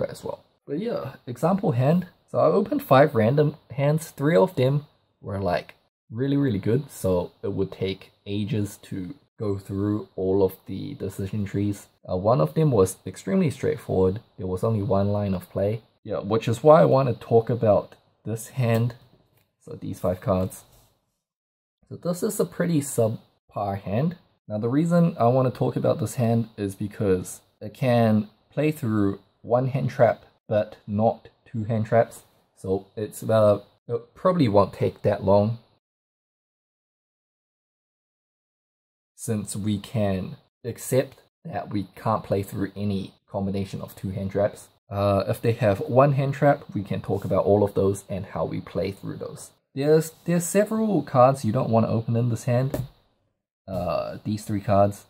as well. But yeah, example hand. So I opened 5 random hands. 3 of them were like really good, so it would take ages to go through all of the decision trees. One of them was extremely straightforward. There was only one line of play. Yeah, which is why I want to talk about this hand. So these 5 cards. So this is a pretty subpar hand. Now the reason I want to talk about this hand is because it can play through 1 hand trap, but not 2 hand traps. So it probably won't take that long, since we can accept that we can't play through any combination of 2 hand traps. If they have 1 hand trap, we can talk about all of those and how we play through those. There's several cards you don't want to open in this hand. These 3 cards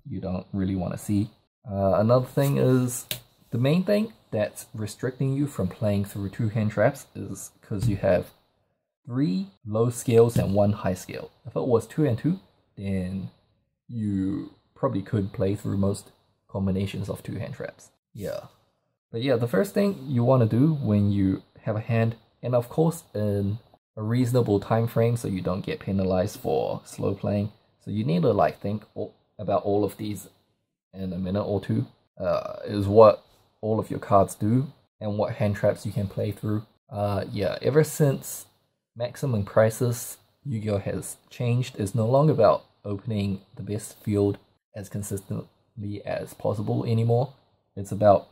you don't really want to see. Another thing is, the main thing that's restricting you from playing through 2 hand traps is because you have 3 low scales and 1 high scale. If it was 2 and 2, then you probably could play through most combinations of 2 hand traps. Yeah. But yeah, the first thing you want to do when you have a hand, and of course in a reasonable time frame so you don't get penalized for slow playing, so you need to like think about all of these in a minute or two, is what all of your cards do and what hand traps you can play through. Yeah, ever since maximum prices Yu-Gi-Oh has changed, it's no longer about opening the best field as consistently as possible anymore. It's about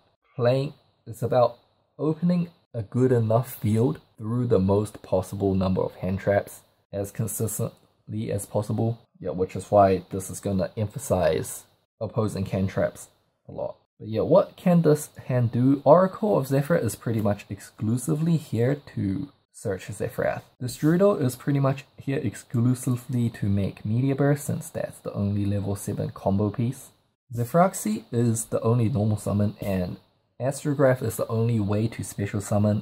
opening a good enough field through the most possible number of hand traps as consistently as possible. Yeah, which is why this is gonna emphasize opposing hand traps a lot. But yeah, what can this hand do? Oracle of Zephyr is pretty much exclusively here to search Zephyrath. Destrudo is pretty much here exclusively to make Meteor Burst, since that's the only level 7 combo piece. Zephyraxi is the only normal summon, and Astrograph is the only way to special summon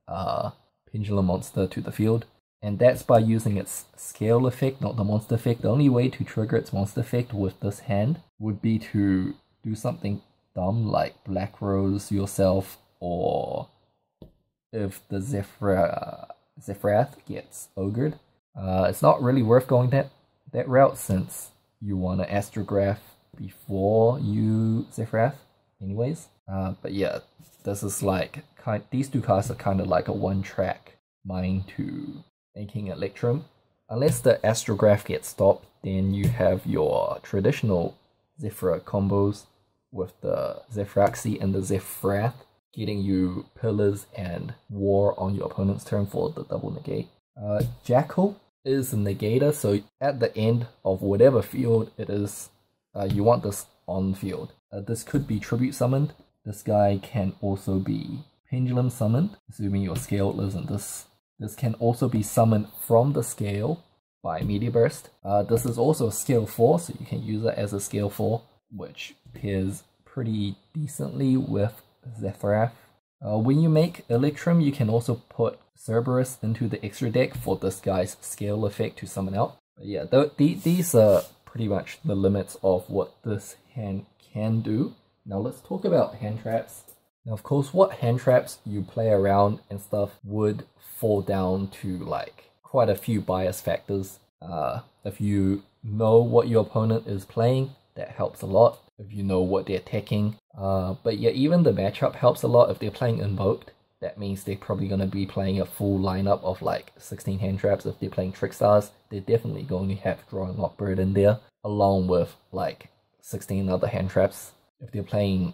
a Pendulum monster to the field. And that's by using its scale effect, not the monster effect. The only way to trigger its monster effect with this hand would be to do something dumb like Black Rose yourself, or if the Zephyrath gets ogred. It's not really worth going that route, since you want to Astrograph before you Zephyrath anyways. But yeah, this is like these 2 cards are kind of like a one-track mind to making Electrum. Unless the Astrograph gets stopped, then you have your traditional Zephyr combos with the Zephyraxi and the Zephyrath, getting you Pillars and War on your opponent's turn for the double negate. Jackal is a negator, so at the end of whatever field it is, you want this on field. This could be Tribute summoned. This guy can also be Pendulum summoned, assuming your scale lives in this. This can also be summoned from the scale by Meteor Burst. This is also scale 4, so you can use it as a scale 4, which pairs pretty decently with Zephyrath. When you make Electrum, you can also put Cerberus into the extra deck for this guy's scale effect to summon out. But yeah, these are pretty much the limits of what this hand can do. Now let's talk about hand traps. Now of course, what hand traps you play around and stuff would fall down to like quite a few bias factors. If you know what your opponent is playing, that helps a lot. If you know what they're attacking, but yeah, even the matchup helps a lot. If they're playing Invoked, that means they're probably going to be playing a full lineup of like 16 hand traps. If they're playing Trickstars, they're definitely going to have Draw and Lock Bird in there, along with like 16 other hand traps. If they're playing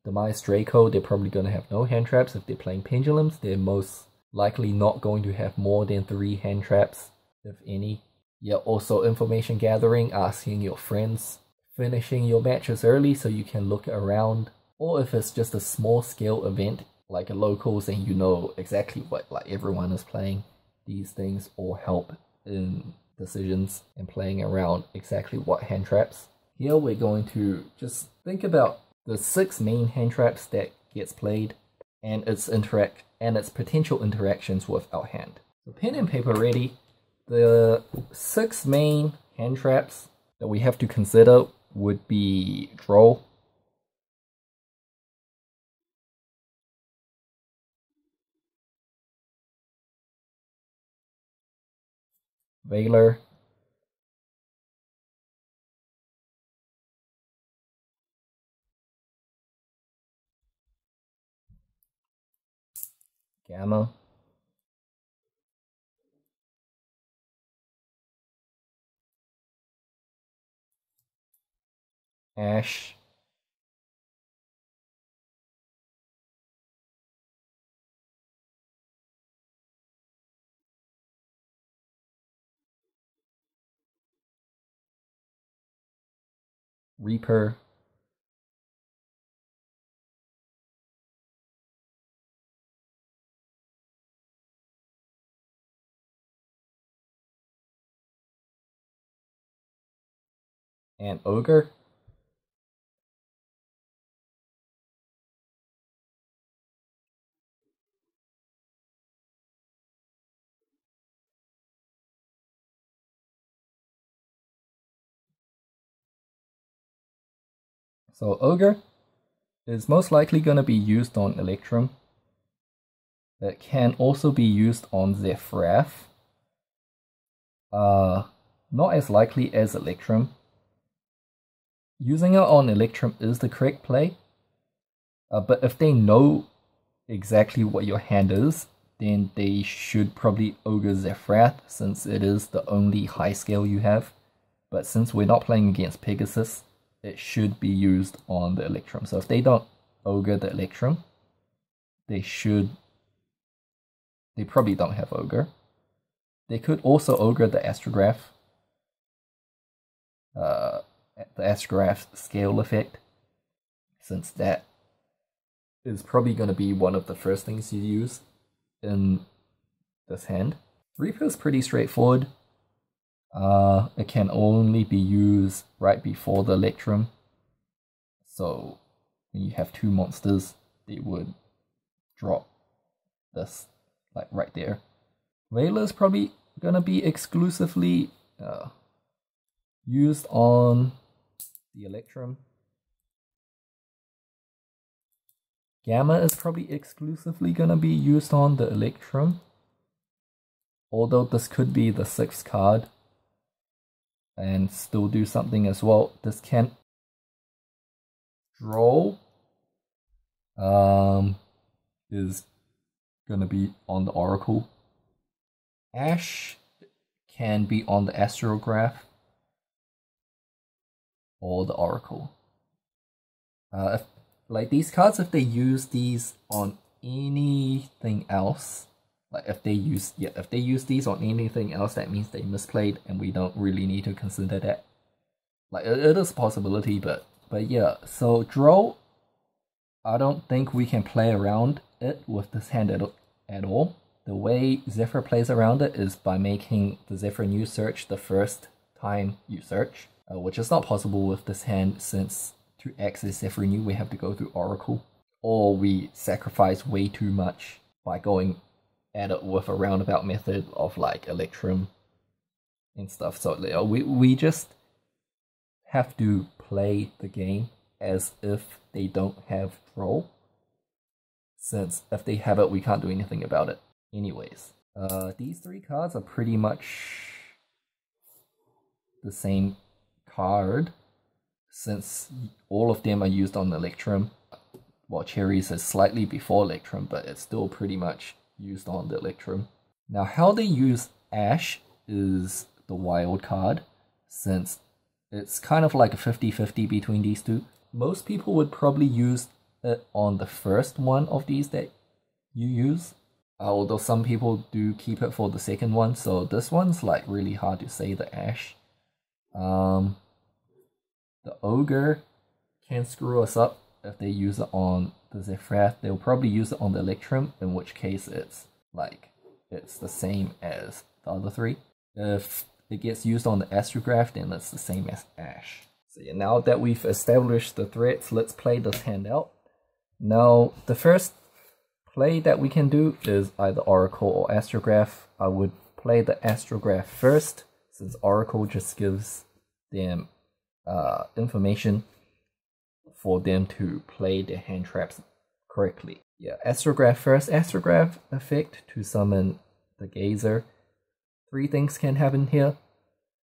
Demise Draco, they're probably going to have no hand traps. If they're playing Pendulums, they're most likely not going to have more than 3 hand traps, if any. Yeah, also information gathering, asking your friends, finishing your matches early so you can look around, or if it's just a small scale event like a locals and you know exactly what like everyone is playing, these things all help in decisions and playing around exactly what hand traps. Here we're going to just think about the 6 main hand traps that gets played and its potential interactions with our hand. So pen and paper ready. The 6 main hand traps that we have to consider would be Draw, Veiler, Gamma, Ash, Reaper, and Ogre. So Ogre is most likely going to be used on Electrum. It can also be used on Zephyrath. Not as likely as Electrum. Using it on Electrum is the correct play. But if they know exactly what your hand is, then they should probably Ogre Zephyrath, since it is the only high scale you have. But since we're not playing against Pegasus, it should be used on the Electrum. So if they don't Ogre the Electrum, they probably don't have Ogre. They could also Ogre the Astrograph. The Astrograph scale effect, since that is probably going to be one of the first things you use in this hand. Reaper is pretty straightforward. It can only be used right before the Electrum. So when you have two monsters, they would drop this like right there. Veiler is probably gonna be exclusively used on the Electrum. Gamma is probably exclusively gonna be used on the Electrum. Although this could be the 6th card and still do something as well. This can draw is gonna be on the Oracle. Ash can be on the Astrograph or the Oracle. Like these cards, if they use these on anything else, like if they use these on anything else, that means they misplayed, and we don't really need to consider that. Like it is a possibility, but yeah. So draw, I don't think we can play around it with this hand at all. The way Zephyr plays around it is by making the Zephyr new search the first time you search, which is not possible with this hand, since to access Zephyr new we have to go through Oracle, or we sacrifice way too much by going at it with a roundabout method of like Electrum and stuff. So we just have to play the game as if they don't have draw, since if they have it, we can't do anything about it anyways. These 3 cards are pretty much the same card, since all of them are used on Electrum. Well, Cherries is slightly before Electrum, but it's still pretty much used on the Electrum. Now, how they use Ash is the wild card, since it's kind of like a 50-50 between these two. Most people would probably use it on the first one of these that you use, although some people do keep it for the second one, so this one's like really hard to say, the Ash. The Ogre can screw us up if they use it on the Zephyrath. They'll probably use it on the Electrum, in which case it's the same as the other 3. If it gets used on the Astrograph, then it's the same as Ash. So yeah, now that we've established the threats, let's play this hand out. Now, the first play that we can do is either Oracle or Astrograph. I would play the Astrograph first, since Oracle just gives them information for them to play their hand traps correctly. Yeah, Astrograph first. Astrograph effect to summon the Gazer. Three things can happen here.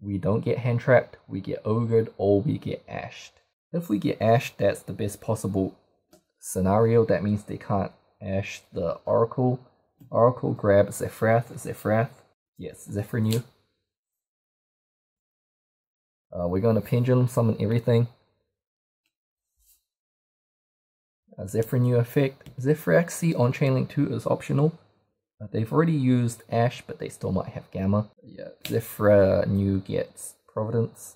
We don't get hand-trapped, we get ogred, or we get ashed. If we get ashed, that's the best possible scenario. That means they can't ash the Oracle. Oracle grab Zephyrath. Yes, Zephyr. We're going to Pendulum Summon everything. Zephyr effect. Zephyraxy on Chainlink 2 is optional. They've already used Ash, but they still might have Gamma. Yeah, Zephyr gets Providence.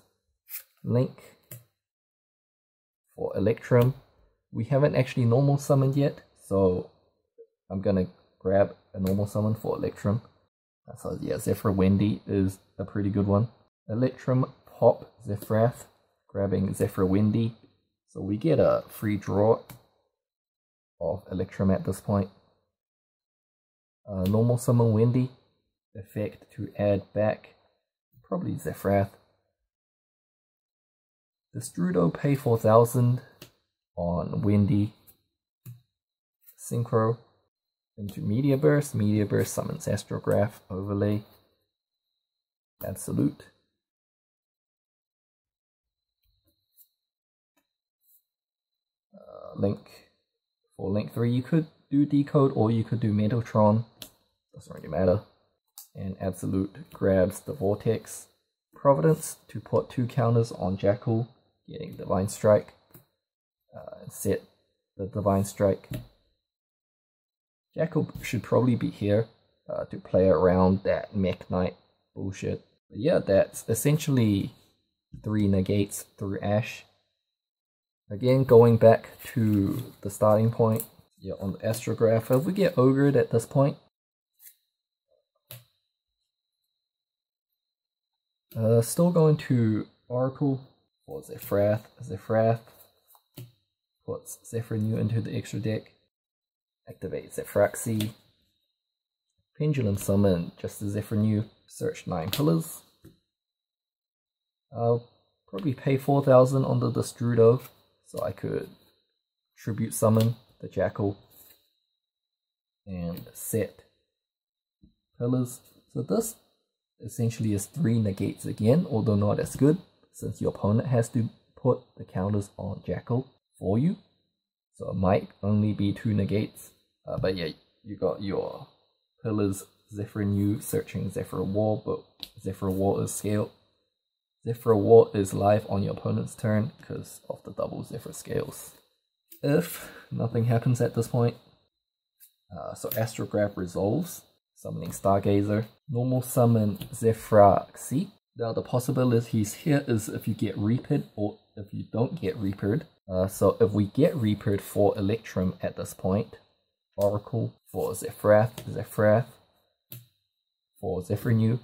Link for Electrum. We haven't actually normal summoned yet, so I'm gonna grab a normal summon for Electrum. So yeah, Zephyr Wendy is a pretty good one. Electrum pop Zephyrath, grabbing Zephyr Wendy. So we get a free draw of Electrum at this point. Normal summon Wendy, effect to add back, probably Zephyrath. Destrudo pay 4,000 on Wendy. Synchro into Meteor Burst. Meteor Burst summons Astrograph, overlay, Absolute. Link for Link 3, you could do Decode or you could do Metaltron, doesn't really matter. And Absolute grabs the Vortex. Providence to put 2 counters on Jackal, getting Divine Strike, and set the Divine Strike. Jackal should probably be here to play around that Mech Knight bullshit. But yeah, that's essentially 3 negates through Ash. Again, going back to the starting point, yeah, on the Astrograph, if we get Ogred at this point, still going to Oracle for Zephyrath puts Zephyr into the extra deck, activate Zephyraxy, Pendulum Summon just the Zephyr, search 9 pillars. I'll probably pay 4,000 on the Destrudo, so I could Tribute Summon the Jackal and set pillars. So this essentially is 3 negates again, although not as good, since your opponent has to put the counters on Jackal for you. So it might only be 2 negates. But yeah, you got your pillars, Zephyr searching Zephyr War, but Zephyr War is scaled. Zephyr War is live on your opponent's turn because of the double Zephyr scales. If nothing happens at this point, so Astrograph resolves, summoning Stargazer. Normal summon Zephyraxy. Now the possibilities here is if you get Reapered or if you don't get Reapered. So if we get Reapered for Electrum at this point, Oracle for Zephyrath for Zephyr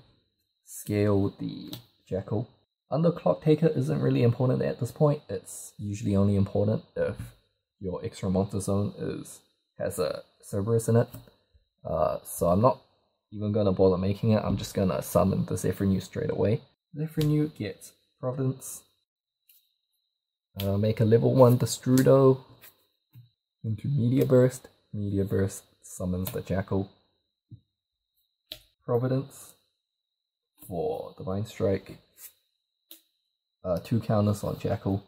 scale the Jackal. Underclock Taker isn't really important at this point. It's usually only important if your extra monster zone has a Cerberus in it. So I'm not even gonna bother making it. I'm just gonna summon the Zephyr straight away. Zephyr gets Providence. Make a level 1 Destrudo into Meteor Burst. Meteor Burst summons the Jackal. Providence for Divine Strike. 2 counters on Jackal.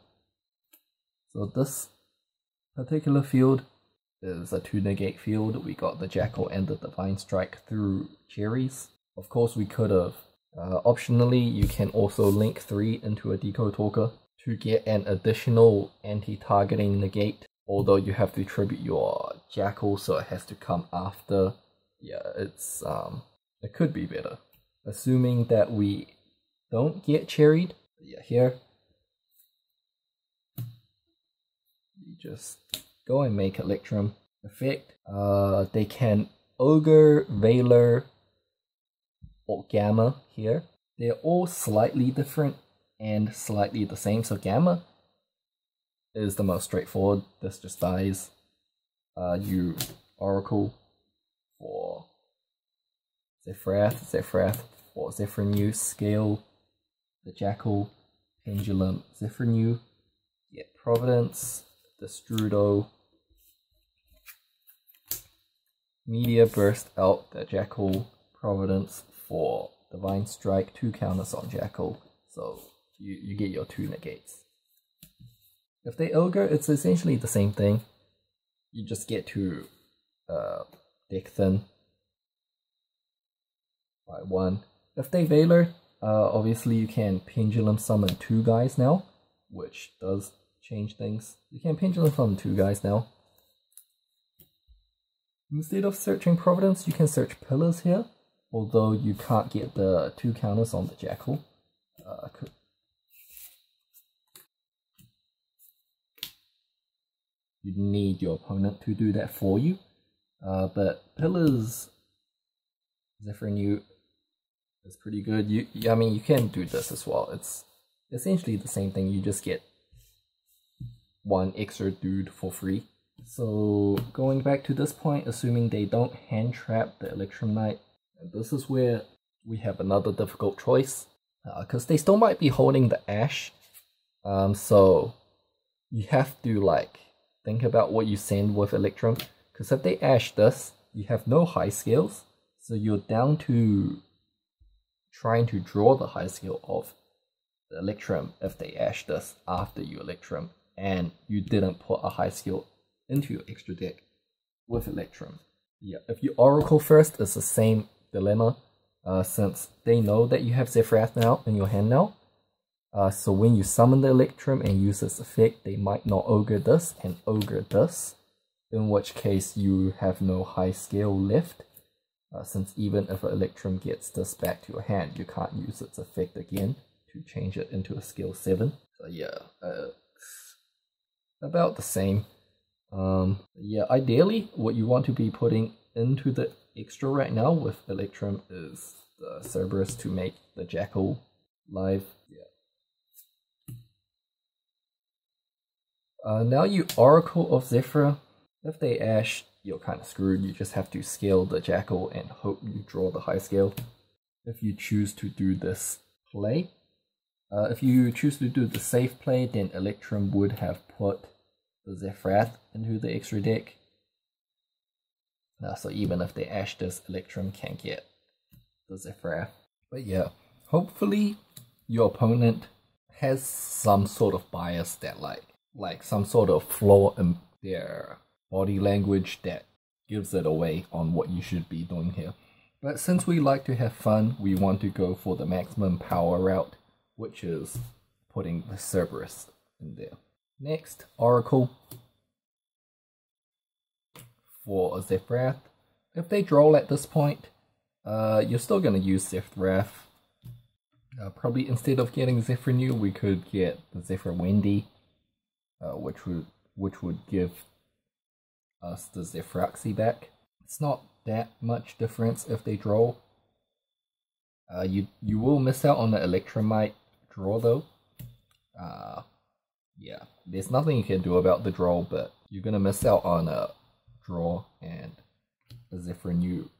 So this particular field is a 2 negate field. We got the Jackal and the Divine Strike through cherries. Of course, we could have. Optionally, you can also link 3 into a Decode Talker to get an additional anti-targeting negate. Although you have to tribute your Jackal, so it has to come after. Yeah, it's it could be better. Assuming that we don't get cherried. Yeah, here you just go and make Electrum effect. They can Ogre, Veiler, or Gamma here. They're all slightly different and slightly the same. So Gamma is the most straightforward. This just dies. You Oracle for Zephyrath for Zephyr scale the Jackal, Pendulum, Zephyr get Providence, Destrudo, Meteor Burst out the Jackal, Providence for Divine Strike, 2 counters on Jackal, so you get your 2 negates. If they Ogre, it's essentially the same thing. You just get to deck thin by 1. If they Veiler, obviously you can Pendulum Summon 2 guys now, which does change things. You can Pendulum Summon 2 guys now. Instead of searching Providence, you can search Pillars here, although you can't get the 2 counters on the Jackal. You need your opponent to do that for you. But Pillars, Zephyr is pretty good. I mean, you can do this as well. It's essentially the same thing. You just get 1 extra dude for free. So going back to this point, assuming they don't hand trap the Electrum Knight, and this is where we have another difficult choice, because they still might be holding the Ash. So you have to like think about what you send with Electrum, because if they Ash this, you have no high scales, so you're down to trying to draw the high scale of the Electrum if they Ash this after you Electrum, and you didn't put a high scale into your extra deck with Electrum. Yeah, if you Oracle first, it's the same dilemma, since they know that you have Zephyrath now in your hand now. So when you summon the Electrum and use this effect, they might not Ogre this and Ogre this, in which case you have no high scale left, since even if Electrum gets this back to your hand, you can't use its effect again to change it into a skill 7. So yeah, about the same. Yeah, ideally what you want to be putting into the extra right now with Electrum is the Cerberus to make the Jackal live. Yeah. Now you Oracle of Zephyr. If they Ash, you're kind of screwed. You just have to scale the Jackal and hope you draw the high scale. If you choose to do this play. If you choose to do the safe play, then Electrum would have put the Zephyrath into the extra deck. So even if they Ash this, Electrum can get the Zephyrath. But yeah, hopefully your opponent has some sort of bias that like some sort of flaw in their body language that gives it away on what you should be doing here. But since we like to have fun, we want to go for the maximum power route, which is putting the Cerberus in there. Next, Oracle for a Zephyrath. If they draw at this point, you're still going to use Zephyrath. Probably instead of getting Zephyr New, we could get the Zephyr Wendy, which would give us the Zephyroxy back. It's not that much difference if they draw. You will miss out on the Electromite draw though. Yeah, there's nothing you can do about the draw, but you're gonna miss out on a draw and a Zephyr New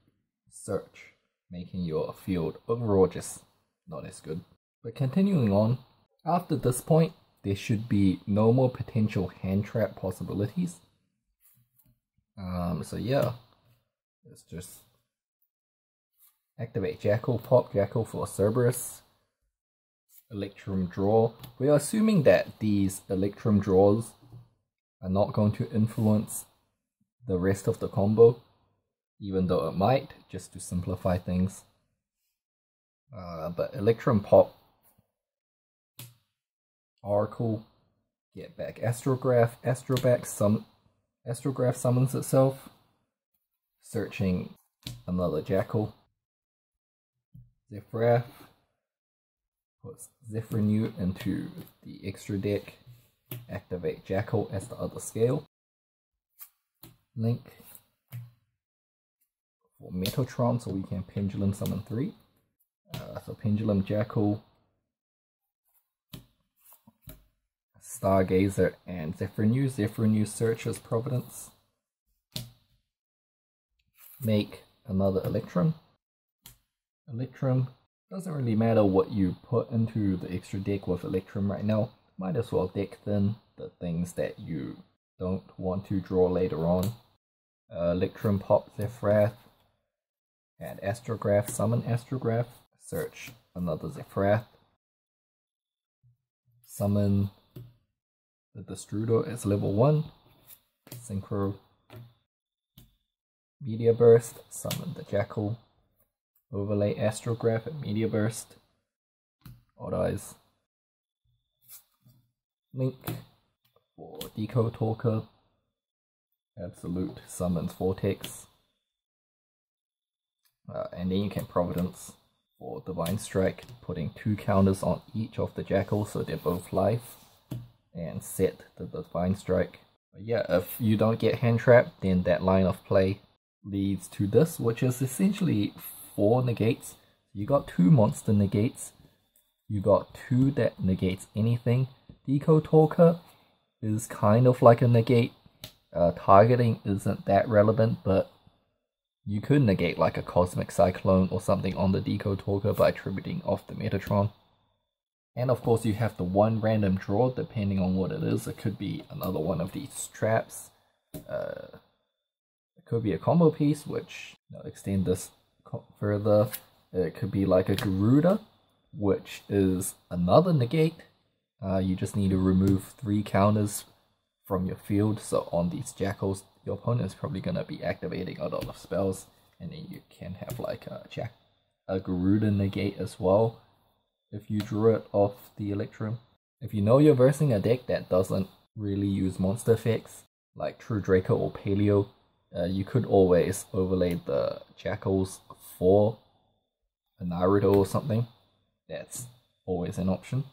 search, making your field overall just not as good. But continuing on, after this point, there should be no more potential hand trap possibilities. So yeah, let's just activate Jackal, pop Jackal for Cerberus, Electrum draw. We are assuming that these Electrum draws are not going to influence the rest of the combo, even though it might, just to simplify things. But Electrum pop, Oracle, get back Astrograph, Astrograph summons itself, searching another Jackal, Zephyrath, puts Zephyr New into the extra deck, activate Jackal as the other scale, Link for Metatron so we can Pendulum summon 3. So Pendulum Jackal, Stargazer, and Zephyr New. Zephyr New searches Providence. Make another Electrum. Electrum, doesn't really matter what you put into the extra deck with Electrum right now. Might as well deck thin the things that you don't want to draw later on. Electrum pop Zephyrath, add Astrograph, summon Astrograph, search another Zephyrath, summon the Destrudo as level 1, Synchro, Meteor Burst, summon the Jackal, overlay Astrograph and Meteor Burst, Odd Eyes, Link for Deco Talker, Absolute summons Vortex, and then you can Providence for Divine Strike, putting 2 counters on each of the Jackals so they're both live, and set the Divine Strike. But yeah, if you don't get Handtrap, then that line of play leads to this, which is essentially 4 negates. You got 2 monster negates, you got 2 that negates anything. Deco Talker is kind of like a negate. Targeting isn't that relevant, but you could negate like a Cosmic Cyclone or something on the Deco Talker by tributing off the Metatron. And of course you have the 1 random draw depending on what it is. It could be another one of these traps. It could be a combo piece, which extend this further. It could be like a Garuda, which is another negate. You just need to remove 3 counters from your field, so on these Jackals your opponent is probably going to be activating a lot of spells, and then you can have like a Garuda negate as well if you drew it off the Electrum. If you know you're versing a deck that doesn't really use monster effects like True Draco or Paleo, you could always overlay the Jackals for a Naruto or something. That's always an option.